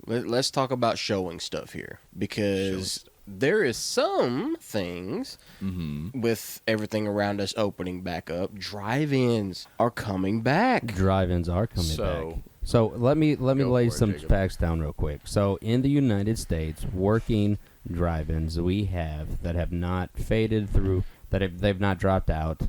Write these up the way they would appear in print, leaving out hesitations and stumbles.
let's talk about showing stuff here, because there is some things with everything around us opening back up. Drive-ins are coming back. Drive-ins are coming back. So let me lay some facts down real quick. So in the United States, working drive-ins we have that have not faded through, they've not dropped out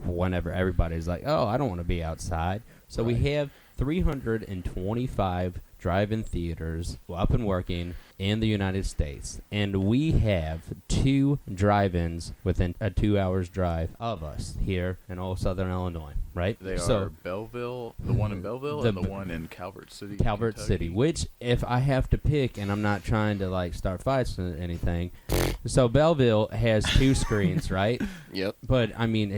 whenever everybody's like, oh, I don't want to be outside. So we have 325 drive-in theaters up and working in the United States, and we have 2 drive-ins within a 2 hours drive of us here in old Southern Illinois, right? They are Belleville, the one in Belleville, and the one in Calvert City, Calvert Kentucky. City, which if I have to pick, and I'm not trying to like start fights or anything, so Belleville has 2 screens, right? Yep. But I mean,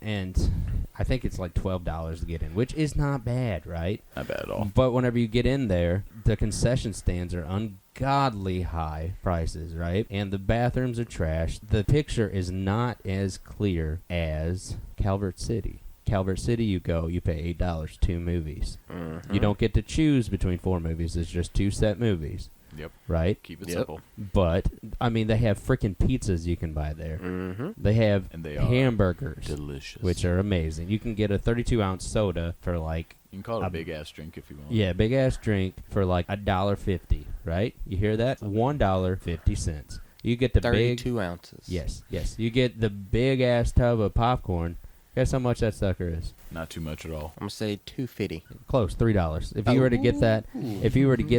and I think it's like $12 to get in, which is not bad, right? Not bad at all. But whenever you get in there, the concession stands are ungodly high prices, right? And the bathrooms are trash. The picture is not as clear as Calvert City. Calvert City, you pay $8, 2 movies. You don't get to choose between 4 movies. It's just 2 set movies. Yep. Right? Keep it simple. But, I mean, they have freaking pizzas you can buy there. They have hamburgers. Delicious. Which are amazing. You can get a 32-ounce soda for like... You can call it a big-ass drink if you want. Yeah, big-ass drink for like $1.50, right? You hear that? $1.50. You get the 32 ounces. Yes. You get the big-ass tub of popcorn. Guess how much that sucker is? Not too much at all. I'm gonna say $2.50. Close, $3. If you were to get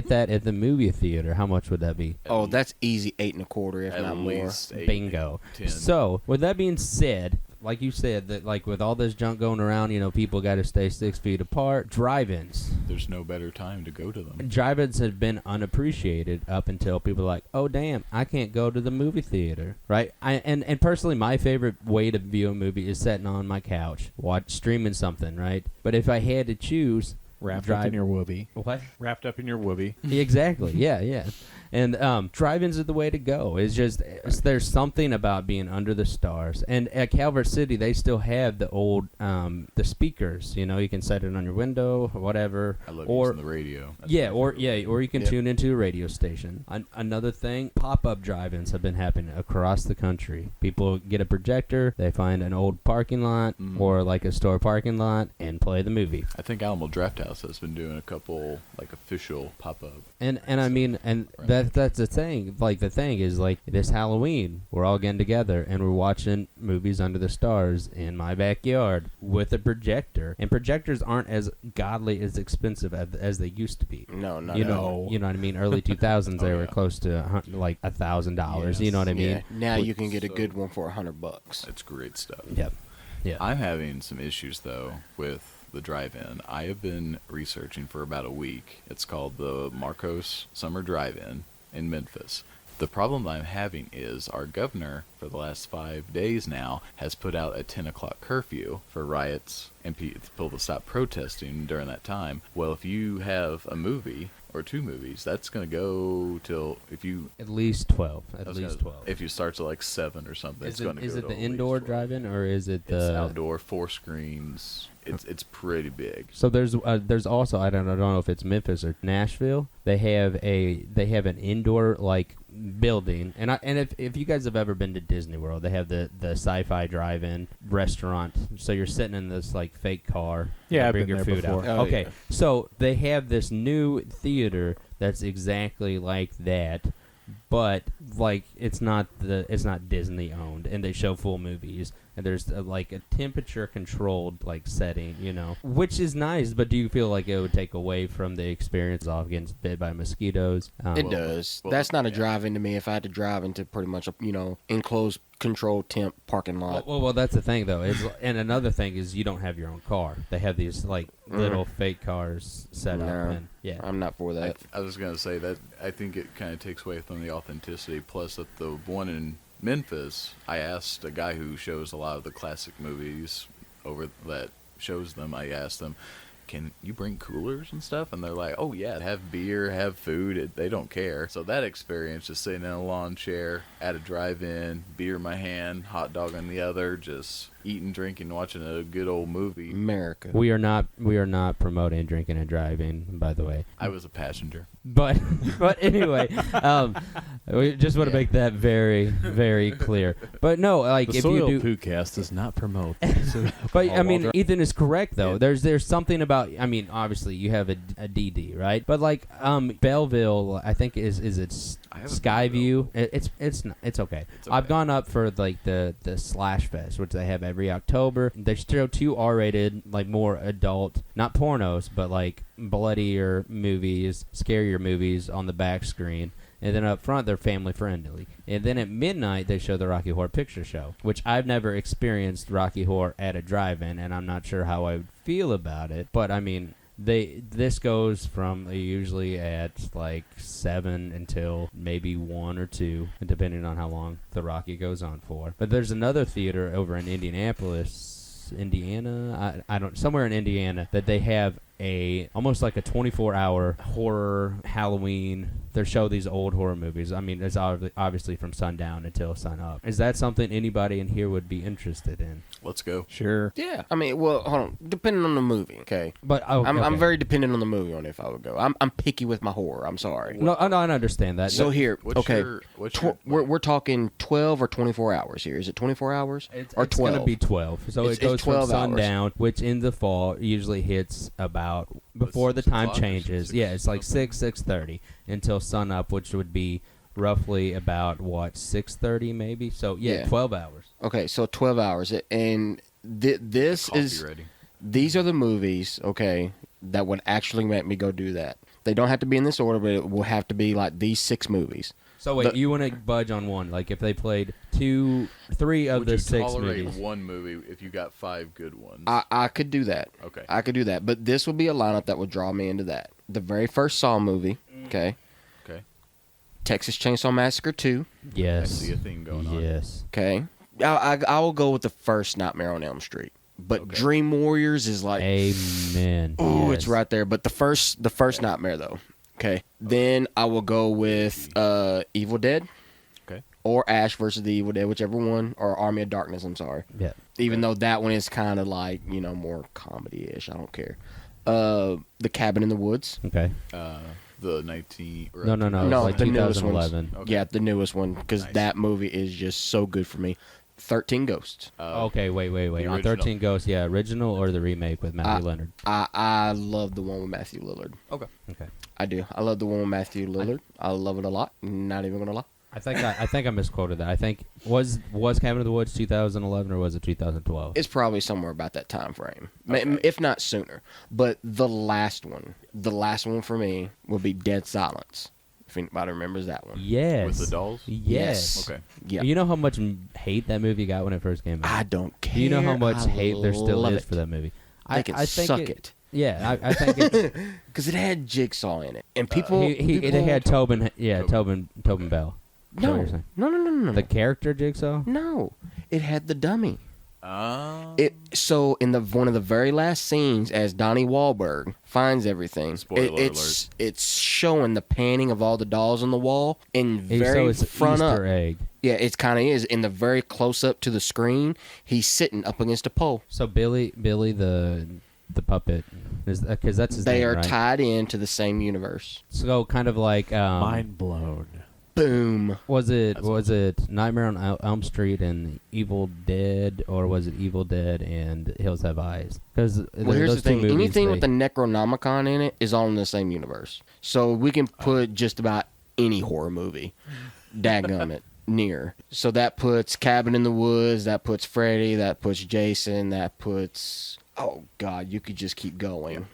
that, at the movie theater, how much would that be? Oh, that's easy, 8 1/4, if not more. 8, Bingo. 10. So, with that being said, like you said, that like with all this junk going around, people got to stay 6 feet apart. Drive-ins. There's no better time to go to them. Drive-ins have been unappreciated up until people are like, oh, damn, I can't go to the movie theater, right? And personally, my favorite way to view a movie is sitting on my couch, streaming something, right? But if I had to choose... Wrapped up in your whoopee. What? Wrapped up in your whoopee. Exactly. Yeah. And drive-ins are the way to go. It's just there's something about being under the stars. And at Calvert City, they still have the old the speakers. You can set it on your window or whatever. I love using the radio. Or you can tune into a radio station. Another thing, pop-up drive-ins have been happening across the country. People get a projector, they find an old parking lot or like a store parking lot and play the movie. I think Alamo Drafthouse has been doing a couple like official pop-up. And I mean, and that's the thing. Like the thing is like this Halloween, we're all getting together and we're watching movies under the stars in my backyard with a projector. And projectors aren't as godly as expensive as they used to be. No, not you at all. You know what I mean? Early 2000s, they were close to like $1,000. Yes. You know what I mean? Yeah. Now you can get a good one for $100. That's great stuff. Yep. Yeah. I'm having some issues though with the drive-in. I have been researching for about a week. It's called the Marcos Summer Drive-In in Memphis. The problem I'm having is our governor for the last 5 days now has put out a 10 o'clock curfew for riots and people to stop protesting during that time. Well, if you have a movie or 2 movies, that's going to go till at least 12. At least 12. If you start to like 7 or something, it's going to go Is it to the at least indoor 12. drive-in or is it the... It's outdoor, 4 screens. It's pretty big. So there's also I don't know if it's Memphis or Nashville. They have an indoor like building, and if you guys have ever been to Disney World, they have the sci-fi drive-in restaurant. So you're sitting in this like fake car. Yeah, I've bring been your there food before. out. Oh, Okay, yeah. so they have this new theater that's exactly like that. But like it's not Disney owned, and they show full movies, and there's like a temperature controlled like setting, which is nice. But do you feel like it would take away from the experience of getting bit by mosquitoes? It does. That's not a drive-in to me. If I had to drive into pretty much a enclosed, controlled temp parking lot. Well, that's the thing though. And another thing is you don't have your own car. They have these like little fake cars set up. And, yeah, I'm not for that. I was going to say that I think it kind of takes away from the authenticity. Plus, at the one in Memphis, I asked a guy who shows a lot of the classic movies over that shows them. I asked them, can you bring coolers and stuff? And they're like, oh yeah, have beer, have food. They don't care. So that experience, just sitting in a lawn chair at a drive-in, beer in my hand, hot dog on the other, just eating, drinking, watching a good old movie. America. We are not promoting drinking and driving, by the way. I was a passenger. But anyway, we just want to make that very, very clear. But no, like The if SOIL you do, Poodcast does not promote. but I mean, Walter. Ethan is correct though. Yeah. There's something about. I mean, obviously you have a DD, right? But like Belleville, I think is it I haven't Skyview? been It's not, it's okay. It's I've okay. gone up for like the Slash Fest, which they have every October. They show 2 R-rated, like more adult, not pornos, but like bloodier movies, scarier movies on the back screen. And then up front, they're family friendly. And then at midnight, they show the Rocky Horror Picture Show, which I've never experienced Rocky Horror at a drive-in, and I'm not sure how I would feel about it. But I mean, this goes from usually at like 7 until maybe 1 or 2, depending on how long the Rocky goes on for. But there's another theater over in Indianapolis, Indiana, I don't, somewhere in Indiana, that they have almost like a 24-hour horror Halloween. They show these old horror movies. I mean, it's obviously from sundown until sun up. Is that something anybody in here would be interested in? Let's go. Sure. Yeah. I mean, well, hold on. Depending on the movie, okay? But I'm very dependent on the movie on if I would go. I'm picky with my horror. I'm sorry. no, I understand that. So here, What's okay. your We're talking 12 or 24 hours here. Is it 24 hours or 12? It's going to be 12. So It's it goes 12 from hours. sundown, which in the fall usually hits about before the 6 time o'clock or changes. 6 Yeah, it's like something. 6:30 until sun up, which would be roughly about 6:30 maybe. So Yeah. 12 hours. Okay, so 12 hours. And this coffee is ready. these are the movies, okay, that would actually make me go do that. They don't have to be in this order, but it will have to be like these 6 movies. So wait, The- you want to budge on one? Like if they played 3 of Would the you 6 tolerate movies? one movie if you got 5 good ones? I could do that. Okay. I could do that. But this would be a lineup that would draw me into that. The very first Saw movie, okay? Okay. Texas Chainsaw Massacre 2, I Yes. see a theme going on. Yes. okay? I will go with the first Nightmare on Elm Street. But Okay. Dream Warriors is like, Amen. oh, Yes. it's right there. But the first Nightmare though, okay? Then I will go with Evil Dead. Okay. Or Ash versus the Evil Dead, whichever one, or Army of Darkness, I'm sorry. Yeah. Even though that one is kind of like, more comedy-ish. I don't care. The Cabin in the Woods. Okay. The 19. or No, No, like the newest 2011. Okay. Yeah, the newest one, because Nice. that movie is just so good for me. 13 Ghosts. Okay, wait. the On original. 13 Ghosts, yeah, original or the remake with Matthew Leonard? I love the one with Matthew Lillard. Okay. Okay. I do. I love the one with Matthew Lillard. I love it a lot. Not even going to lie. I think I misquoted that. I think was Cabin in the Woods 2011 or was it 2012? It's probably somewhere about that time frame, Okay. if not sooner. But the last one for me would be Dead Silence. If anybody remembers that one. Yes. With the dolls? Yes. Okay. Yeah. You know how much hate that movie got when it first came out? I don't care. Do you know how much I hate there still love is it. for that movie? They can I think suck it. Yeah, I think it, Because it had Jigsaw in it. And people... they had Tobin. Yeah, Tobin Bell. Is that what No. you're saying? No. The character Jigsaw. No. It had the dummy. Oh. So in one of the very last scenes, as Donnie Wahlberg finds everything, Spoiler it's showing the panning of all the dolls on the wall in So very it's an front Easter up. egg. Yeah, it kind of is. In the very close up to the screen, he's sitting up against a pole. So Billy the puppet is because that's his They name, are right? tied into the same universe. So kind of like Mind blown. Boom. was it That's Nightmare on Elm Street and Evil Dead, or was it Evil Dead and Hills Have Eyes? Because Well, here's those the thing. two movies, Anything with the Necronomicon in it is all in the same universe. So we can put just about any horror movie, dadgummit, near. So that puts Cabin in the Woods, that puts Freddy, that puts Jason, that puts... Oh, God, you could just keep going.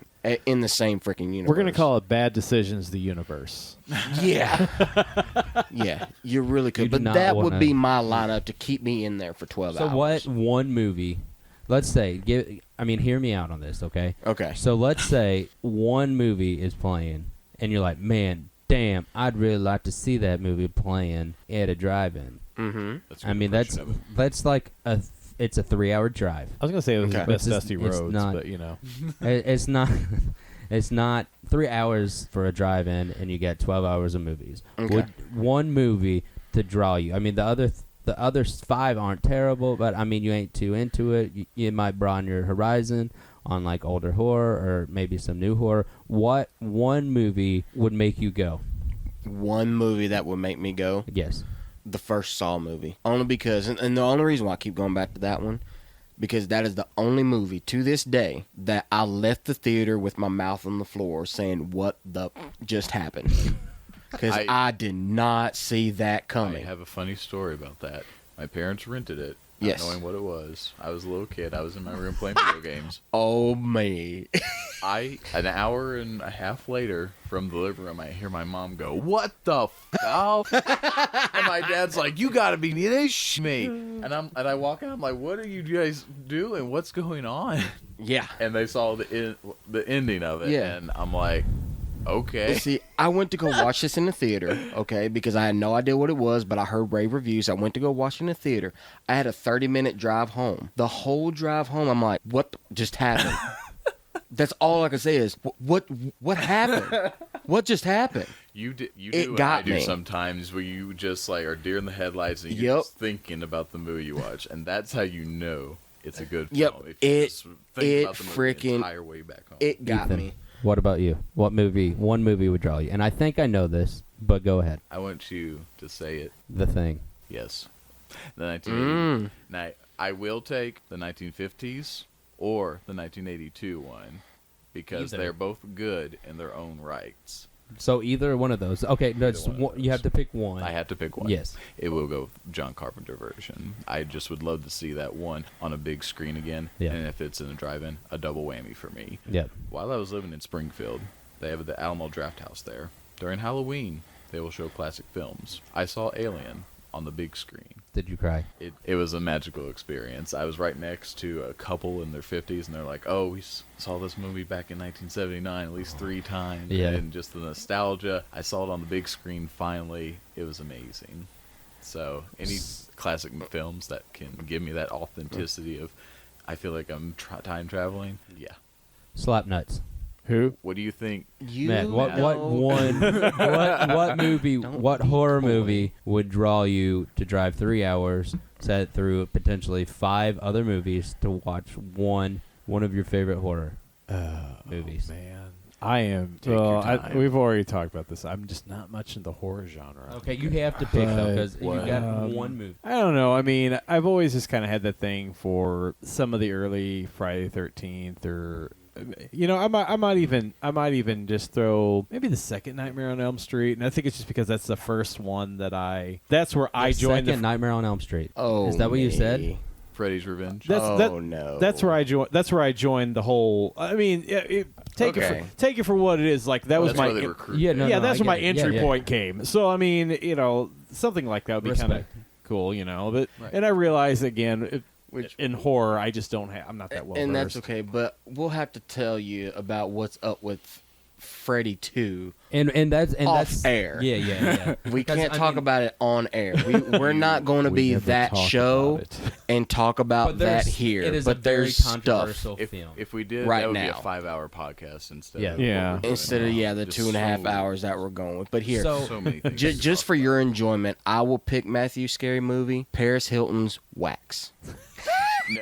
In the same freaking universe. We're going to call it Bad Decisions the Universe. Yeah. Yeah, you really You could. do But not that would wanna- be my lineup to keep me in there for 12 So hours. what one movie? Let's say, hear me out on this, okay? Okay. So let's say one movie is playing, and you're like, man, damn, I'd really like to see that movie playing at a drive-in. Mm-hmm. That's a I good mean, impression of it. that's like it's a 3-hour drive. I was going to say it was Okay. the best It's dusty it's roads, not- but you know. It's not. It's not 3 hours for a drive-in, and you get 12 hours of movies. Okay. Would one movie to draw you? I mean, the other The other 5 aren't terrible, but I mean, you ain't too into it. You might broaden your horizon on like older horror or maybe some new horror. What one movie would make you go? One movie that would make me go, Yes. the first Saw movie. Only because, and the only reason why I keep going back to that one, because that is the only movie to this day that I left the theater with my mouth on the floor saying, what the just happened? Because I did not see that coming. I have a funny story about that. My parents rented it, Yes. not knowing what it was. I was a little kid. I was in my room playing video games. Oh, me. An hour and a half later, from the living room, I hear my mom go, "What the f?" And my dad's like, "You gotta be me." And I walk out. I'm like, "What are you guys doing? What's going on?" Yeah. And they saw the ending of it, Yeah. and I'm like, "Okay." See, I went to go watch this in the theater, okay, because I had no idea what it was, but I heard rave reviews. I went to go watch it in the theater. I had a 30-minute drive home. The whole drive home, I'm like, what just happened? That's all I can say is, what happened? What just happened? You do It what got I do me. sometimes, where you just like are deer in the headlights and you're just thinking about the movie you watch, and that's how you know it's a good Yep. film. If you just think about the movie the freaking- entire way back home. It got Ethan, me. What about you? What movie? One movie would draw you? And I think I know this, but go ahead. I want you to say it. The Thing. Yes. The 1980. Mm. Now, I will take the 1950s or the 1982 one because Either. they're both good in their own rights. So either one of those. Okay, that's one of one, you those. have to pick one. I had to pick one. Yes. It will go with John Carpenter version. I just would love to see that one on a big screen again. Yeah. And if it's in a drive-in, a double whammy for me. Yeah. While I was living in Springfield, they have the Alamo Draft House there. During Halloween, they will show classic films. I saw Alien on the big screen. Did you cry? It was a magical experience. I was right next to a couple in their 50s, and they're like, "Oh, we saw this movie back in 1979 at least 3 times." Yeah. And just the nostalgia. I saw it on the big screen finally. It was amazing. So any classic films that can give me that authenticity of, I feel like I'm time traveling. Yeah. Slap Nuts. Who? What do you think? You Matt, what know- one what movie, Don't what be horror coy. movie would draw you to drive 3 hours, set through potentially 5 other movies to watch one of your favorite horror movies? Man, I am. Take your time. We've already talked about this. I'm just not much in the horror genre. Okay, you have to pick though, because you But, got one movie. I don't know. I mean, I've always just kind of had that thing for some of the early Friday the 13th, or I might even just throw maybe the second Nightmare on Elm Street, and I think it's just because that's the first one that's where I joined Second Nightmare on Elm Street. Oh, Is that what you said? me. Freddy's Revenge. No. That's where I joined. That's where I joined the whole. I mean, take Okay. it for what it is. Like that was That's my where they recruit. Yeah, no, that's I where my get it. Yeah, entry yeah. point came. So I mean, something like that would be kind of Respect. cool, But Right. and I realize again, Which- in horror, I just don't have. I'm not that well And that's versed. okay, but we'll have to tell you about what's up with Freddy 2 And that's off air. Yeah. We Because, can't I talk mean- about it on air. We're not going to We be never that talk show about it. and talk about But that there's- here. It is but a very there's stuff controversial If, film. if we did, Right that would be now. a 5-hour podcast instead. Yeah. Of Yeah. what we're doing instead of now. the Just 2.5 so- hours that we're going with. But here, So many things. to just talk for your about. enjoyment, I will pick Matthew's scary movie, Paris Hilton's Wax. No,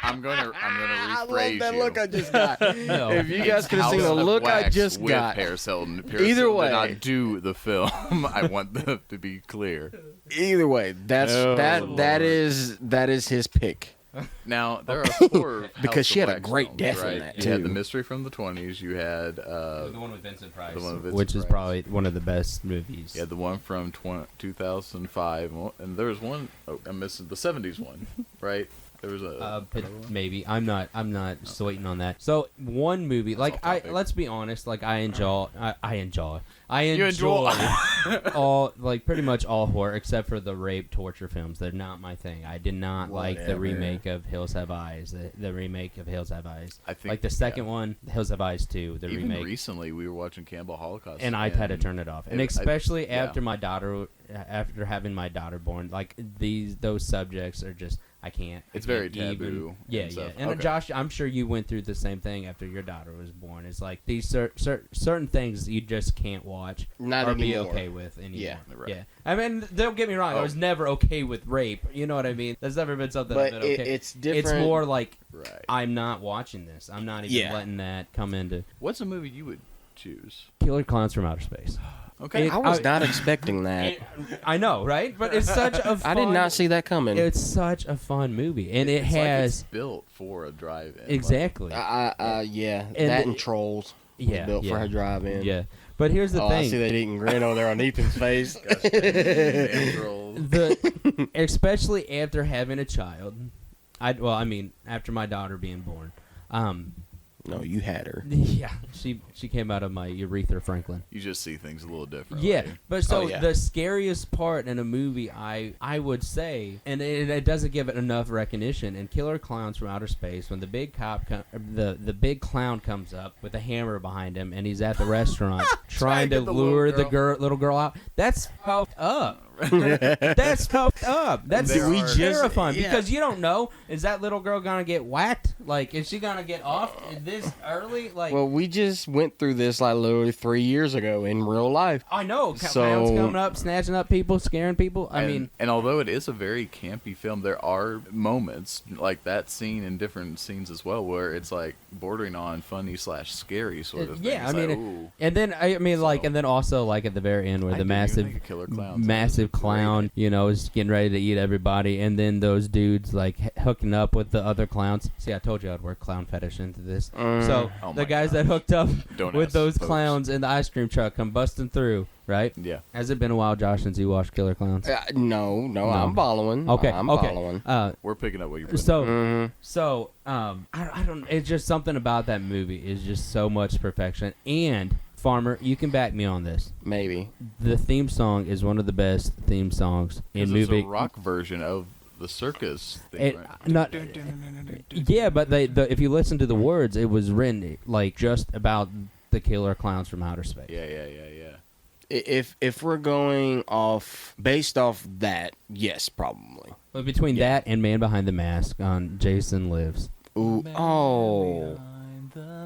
I'm gonna rephrase you. I just got. No. If you guys could have House seen the of look I Wax just with got. Paris Hilton. Paris Either Hilton way. did not do the film. I want that to be clear. Either way, that's Oh, that Lord. that is his pick. Now there are 4 Because House she of had a Wax great films, death in right? that, You had too. the Mystery from the 20s. You had the one with Vincent Price, the one with Vincent which is Price. probably one of the best movies. you had the one from 2005, and there was one. Oh, I'm missing the 70s one, right? There was a Maybe I'm not just waiting on that. So one movie, like off I topic. let's be honest, like I enjoy You enjoy- all like pretty much all horror except for the rape torture films. They're not my thing. I did not like the Whatever. remake of Hills Have Eyes. The remake of Hills Have Eyes. I think Like the second one, Hills Have Eyes 2, the Even remake. recently, we were watching Campbell Holocaust, And I had to turn it off. And I- especially yeah. after my daughter after having my daughter born, like those subjects are just I can't. It's I very can't taboo Yeah, and yeah. stuff. And Okay. Josh, I'm sure you went through the same thing after your daughter was born. It's like these certain things you just can't watch Not or be anymore. okay with anymore. Yeah. Right. Yeah. I mean, don't get me wrong. I Oh. was never okay with rape. You know what I mean? That's never been something I've But been okay. it's different. It's more like Right. I'm not watching this. I'm not even Yeah. letting that come into What's a movie you would choose? Killer Clowns from Outer Space. Okay. I was I- not expecting that. I know, right? But it's such a fun, I did not see that coming. It's such a fun movie, and it it's like has it's built for a drive-in. exactly. Yeah, And that the- and Trolls. Was Yeah, built for yeah. her drive-in. Yeah, but here's the Oh, I see thing: that eating grin over there on Ethan's face. Damn trolls. especially after having a child. I mean, after my daughter being born. No, you had her. Yeah, she came out of my urethra, Franklin. You just see things a little different. Yeah, but so Oh, yeah. the scariest part in a movie, I would say, and it doesn't give it enough recognition. In Killer Clowns from Outer Space, when the big the big clown comes up with a hammer behind him, and he's at the restaurant trying to get the lure the little little girl out, that's fucked up. That's fucked up. That's There are- terrifying yeah. because you don't know, is that little girl gonna get whacked? Like, is she gonna get off this early? Like, Well, we just went through this like literally 3 years ago in real life. I know, So- clowns coming up, snatching up people, scaring people. I And- mean, and although it is a very campy film, there are moments like that scene and different scenes as well where it's like bordering on funny / scary sort of thing. yeah, I It's mean, like, ooh, and then like, So- and then also like at the very end where I the didn't even think massive, of Killer Clowns. massive clown, you know, is getting ready to eat everybody, and then those dudes like hooking up with the other clowns. See, I told you I'd work clown fetish into this. So Oh the my guys gosh. that hooked up Don't with ask, those folks. clowns in the ice cream truck come busting through, right? Yeah. Has it been a while, Josh, since you watched Killer Clowns? No, I'm following. Okay, I'm okay. following. We're picking up what you're putting. So, I don't. It's just something about that movie is just so much perfection. And Farmer, you can back me on this. Maybe. The theme song is one of the best theme songs in It's movie. a rock version of the circus thing, It, right? not, yeah, but if you listen to the words, it was written like just about the killer clowns from outer space. Yeah. If we're going based off that, yes, probably. But between that and Man Behind the Mask on Jason Lives, Ooh,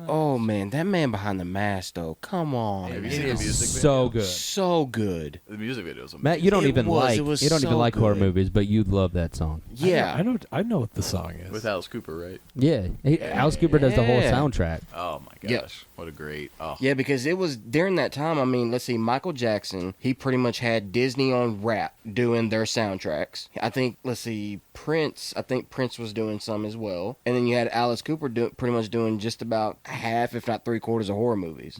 oh man, that man behind the mask though. Come on, Have you it seen the is music so video? good. so good. The music video is amazing. Matt, you don't It even was- it was you don't even so like horror good. movies, but you love that song. Yeah, I know what the song is. with Alice Cooper, right? Yeah, Alice Cooper does the whole Yeah. soundtrack. Oh my gosh, Yep. what a great! Oh, yeah, because it was during that time. I mean, let's see, Michael Jackson. He pretty much had Disney on rap doing their soundtracks. I think let's see, Prince. I think Prince was doing some as well, and then you had Alice Cooper pretty much doing just about half, if not 3/4 of horror movies,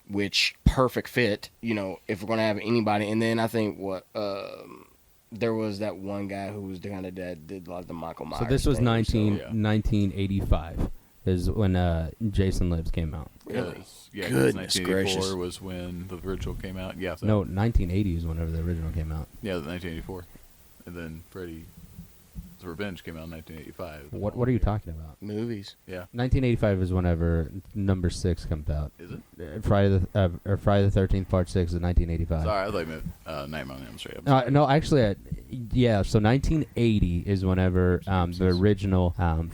which perfect fit. You know, if we're gonna have anybody, and then I think there was that one guy who was kind of dead, did a lot of the Michael Myers. So this was thing, 1985 is when Jason Lives came out. Really? Yeah, Goodness 1984 gracious. was when the original came out. Yeah, so, No, 1980 is whenever the original came out. yeah, 1984, and then Freddy's Revenge came out in 1985. What are you talking about? movies. Yeah, 1985 is whenever number 6 comes out. is it? Friday the 13th Part 6 is 1985. Sorry, I thought you meant Nightmare on Elm Street. I'm sorry. No, actually, yeah. So 1980 is whenever the original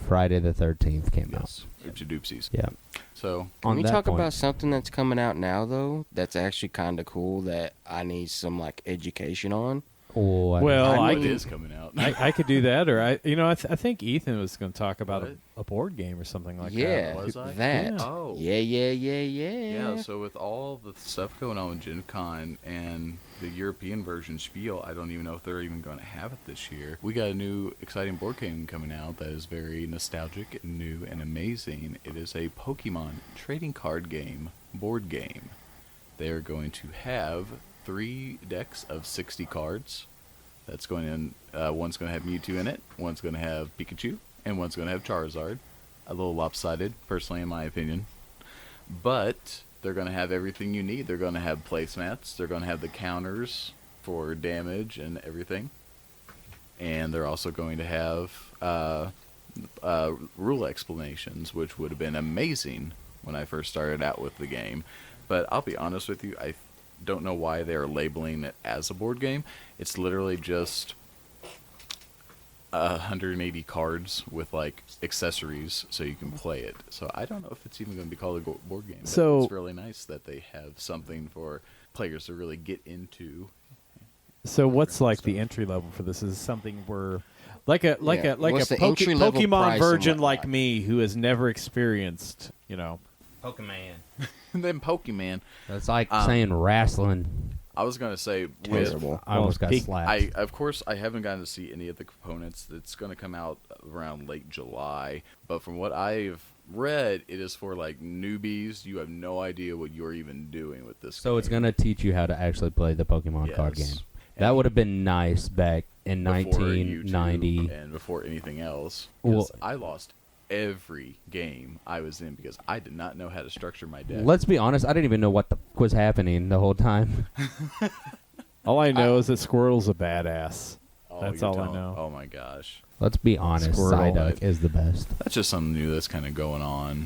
Friday the 13th came out. Yes, oopsie doopsies. Yeah. So Can On we that talk point- about something that's coming out now though? That's actually kind of cool. That I need some like education on. Oh, Well, what I it can- is coming out. I could do that, or I think Ethan was going to talk about What? a board game or something like Yeah, that. Was I? that. Yeah. Oh. Yeah. Yeah, so with all the stuff going on with Gen Con and the European version Spiel, I don't even know if they're even going to have it this year. We got a new exciting board game coming out that is very nostalgic, and new, and amazing. It is a Pokemon trading card game, board game. They are going to have 3 decks of 60 cards. That's going in. One's going to have Mewtwo in it, one's going to have Pikachu, and one's going to have Charizard. A little lopsided, personally, in my opinion. But they're going to have everything you need. They're going to have placemats. They're going to have the counters for damage and everything. And they're also going to have rule explanations, which would have been amazing when I first started out with the game. But I'll be honest with you, don't know why they're labeling it as a board game. It's literally just 180 cards with like accessories so you can play it. So I don't know if it's even going to be called a board game. But So- it's really nice that they have something for players to really get into. So what's like the entry level for this? Is something where, like a What's the entry-level Pokemon price virgin and like whatnot? me who has never experienced, Pokemon. And then Pokemon, That's like saying wrestling. I was going to say with Terrible. I almost got peak- slapped. of course, I haven't gotten to see any of the components. It's going to come out around late July. But from what I've read, it is for like newbies. You have no idea what you're even doing with this. So it's game. going to teach you how to actually play the Pokemon card Yes. game. That would have been nice back in Before 1990. YouTube and before anything else. Well- 'Cause I lost every game I was in because I did not know how to structure my deck. Let's be honest, I didn't even know what the f- was happening the whole time. all I know is that Squirtle's a badass. Oh, That's you're all I telling- know. Oh my gosh. Let's be honest, Squirtle. Psyduck is the best. That's just something new that's kind of going on.